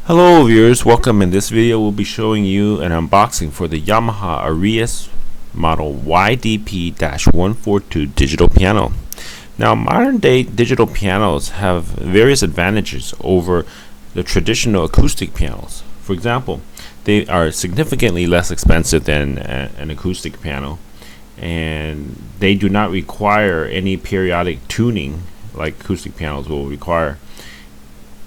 Hello viewers, welcome. In this video we'll be showing you an unboxing for the Yamaha Arius model YDP-142 digital piano. Now, modern day digital pianos have various advantages over the traditional acoustic pianos. For example, they are significantly less expensive than an acoustic piano, and they do not require any periodic tuning like acoustic pianos will require.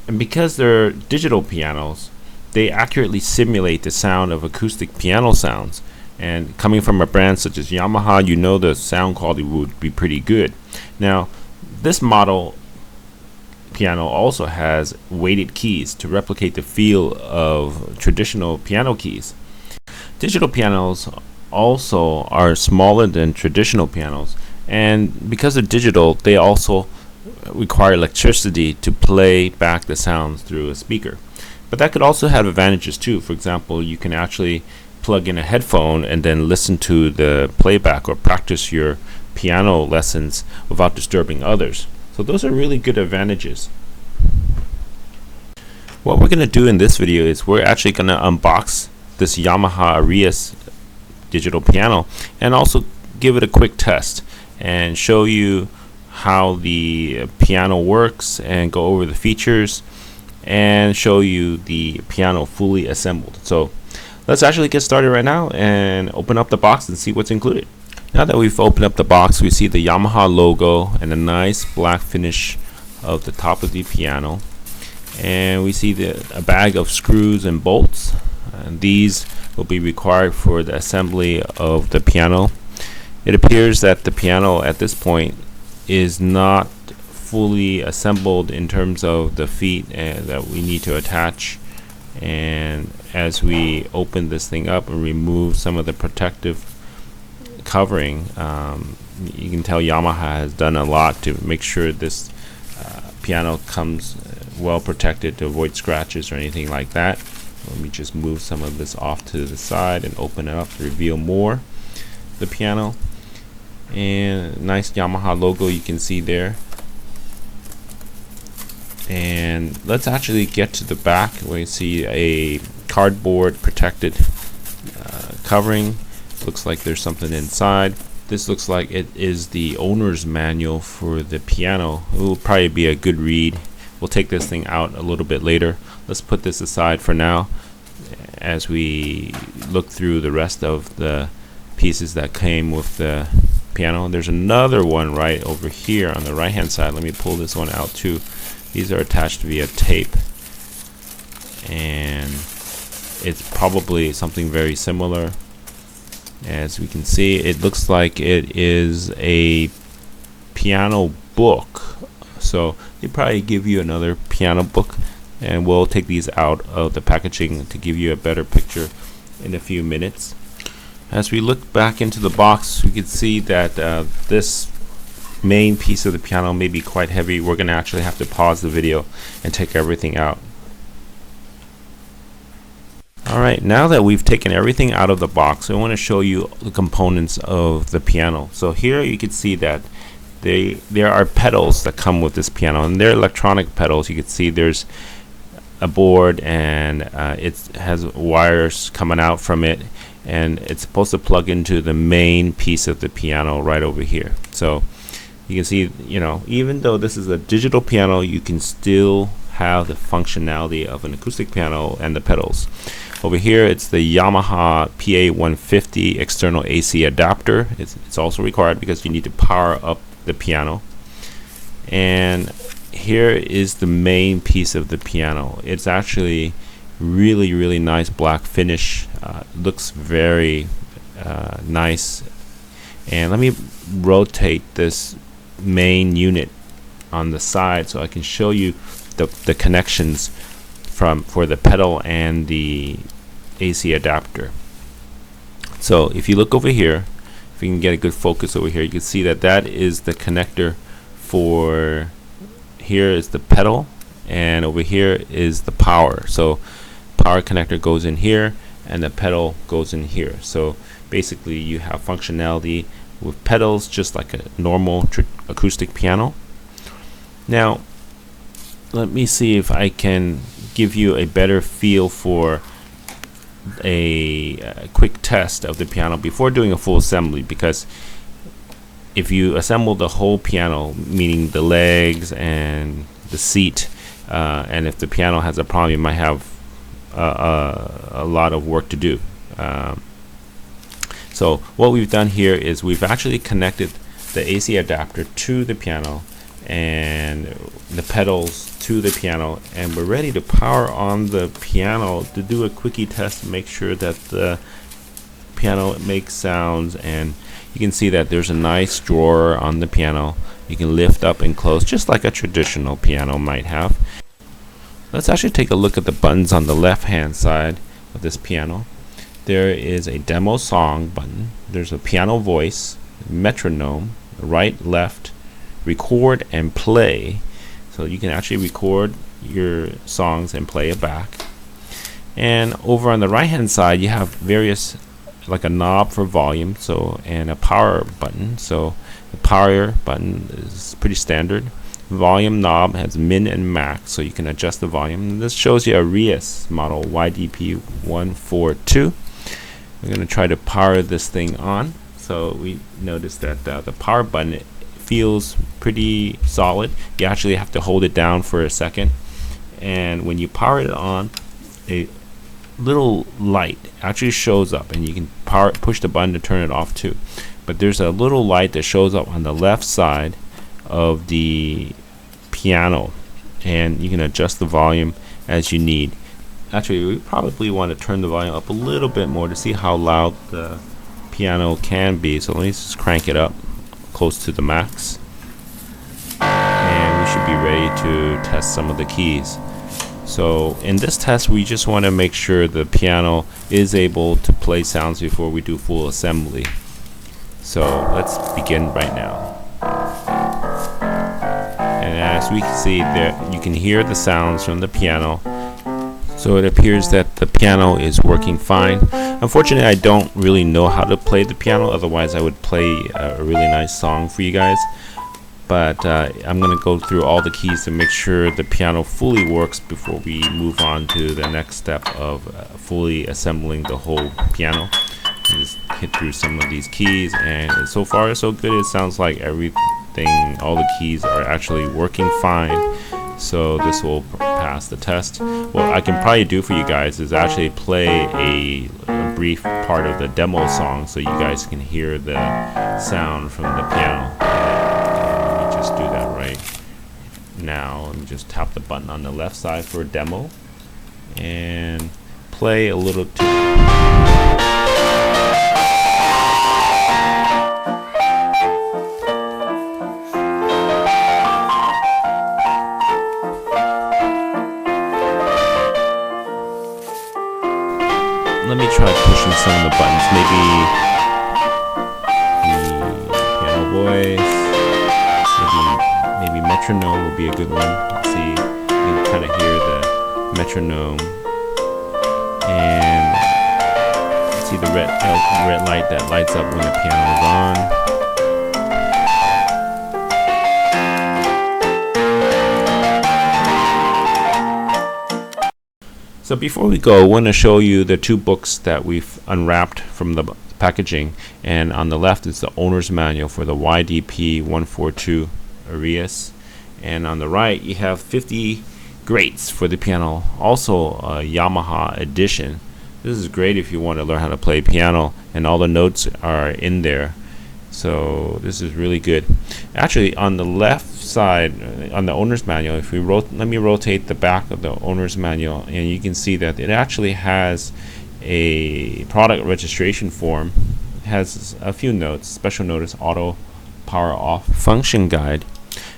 And because they're digital pianos, they accurately simulate the sound of acoustic piano sounds. And coming from a brand such as Yamaha, you know the sound quality would be pretty good. Now, this model piano also has weighted keys to replicate the feel of traditional piano keys. Digital pianos also are smaller than traditional pianos, and because they're digital, they also require electricity to play back the sounds through a speaker. But that could also have advantages too. For example, you can actually plug in a headphone and then listen to the playback or practice your piano lessons without disturbing others. So those are really good advantages. What we're going to do in this video is we're actually going to unbox this Yamaha Arius digital piano and also give it a quick test and show you how the piano works and go over the features and show you the piano fully assembled. So let's actually get started right now and open up the box and see what's included. Now that we've opened up the box, we see the Yamaha logo and a nice black finish of the top of the piano, and we see a bag of screws and bolts, and these will be required for the assembly of the piano. It appears that the piano at this point is not fully assembled in terms of the feet that we need to attach, and as we open this thing up and remove some of the protective covering, you can tell Yamaha has done a lot to make sure this piano comes well protected to avoid scratches or anything like that. Let me just move some of this off to the side and open it up to reveal more the piano. And nice Yamaha logo you can see there. And let's actually get to the back where you see a cardboard protected covering. Looks like there's something inside. This looks like it is the owner's manual for the piano. It will probably be a good read. We'll take this thing out a little bit later. Let's put this aside for now as we look through the rest of the pieces that came with the piano. There's another one right over here on the right hand side. Let me pull this one out too. These are attached via tape, and it's probably something very similar. As we can see, it looks like it is a piano book, so they probably give you another piano book, and we'll take these out of the packaging to give you a better picture in a few minutes. As we look back into the box, we can see that this main piece of the piano may be quite heavy. We're going to actually have to pause the video and take everything out. Alright, now that we've taken everything out of the box, I want to show you the components of the piano. So here you can see that there are pedals that come with this piano, and they're electronic pedals. You can see there's a board, and it has wires coming out from it, and it's supposed to plug into the main piece of the piano right over here. So you can see, even though this is a digital piano, you can still have the functionality of an acoustic piano and the pedals. Over here, it's the Yamaha PA150 external AC adapter. It's also required because you need to power up the piano. And here is the main piece of the piano. It's actually really nice black finish. Looks very nice. And let me rotate this main unit on the side so I can show you the connections for the pedal and the AC adapter. So if you look over here, if you can get a good focus over here, you can see that that is the connector for, here is the pedal, and over here is the power. So power connector goes in here and the pedal goes in here. So basically you have functionality with pedals just like a normal acoustic piano. Now let me see if I can give you a better feel for a quick test of the piano before doing a full assembly, because if you assemble the whole piano, meaning the legs and the seat, and if the piano has a problem, you might have a lot of work to do. So what we've done here is we've actually connected the AC adapter to the piano and the pedals to the piano, and we're ready to power on the piano to do a quickie test to make sure that the piano makes sounds. And you can see that there's a nice drawer on the piano. You can lift up and close just like a traditional piano might have. Let's actually take a look at the buttons on the left hand side of this piano. There is a demo song button, there's a piano voice, metronome, right, left, record and play, so you can actually record your songs and play it back. And over on the right hand side you have various, like a knob for volume, and a power button. So the power button is pretty standard. Volume knob has min and max, so you can adjust the volume. And this shows you a Arius model YDP-142. We're going to try to power this thing on. So we notice that the power button feels pretty solid. You actually have to hold it down for a second, and when you power it on, a little light actually shows up, and you can push the button to turn it off too. But there's a little light that shows up on the left side of the piano, and you can adjust the volume as you need. Actually, we probably want to turn the volume up a little bit more to see how loud the piano can be. So let me just crank it up close to the max, and we should be ready to test some of the keys. So in this test, we just want to make sure the piano is able to play sounds before we do full assembly. So let's begin right now. And as we can see there, you can hear the sounds from the piano. So it appears that the piano is working fine. Unfortunately, I don't really know how to play the piano, otherwise I would play a really nice song for you guys. But I'm going to go through all the keys to make sure the piano fully works before we move on to the next step of fully assembling the whole piano. Just hit through some of these keys, and so far so good. It sounds like everything, all the keys are actually working fine. So this will pass the test. What I can probably do for you guys is actually play a brief part of the demo song so you guys can hear the sound from the piano. Let me just do that right now. Let me just tap the button on the left side for a demo and play a little Let me try pushing some of the buttons. Maybe the piano voice, maybe metronome would be a good one. Let's see, you can kind of hear the metronome, and see the red light that lights up when the piano is on. So before we go, I want to show you the two books that we've unwrapped from the packaging. And on the left is the owner's manual for the YDP-142 Arius, and on the right you have 50 greats for the piano, also a Yamaha edition. This is great if you want to learn how to play piano, and all the notes are in there. So this is really good. Actually, on the left side, on the owner's manual, if we let me rotate the back of the owner's manual, and you can see that it actually has a product registration form. It has a few notes: special notice, auto power off, function guide.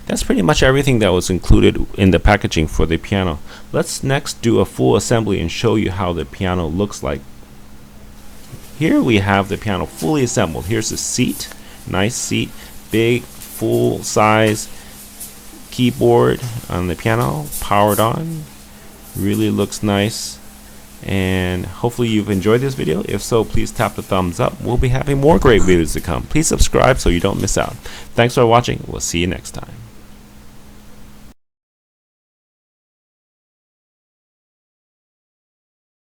That's pretty much everything that was included in the packaging for the piano. Let's next do a full assembly and show you how the piano looks like. Here we have the piano fully assembled. Here's the seat, nice seat, big full size keyboard on the piano, powered on. Really looks nice, and hopefully you've enjoyed this video. If so, please tap the thumbs up. We'll be having more great videos to come. Please subscribe so you don't miss out. Thanks for watching. We'll see you next time.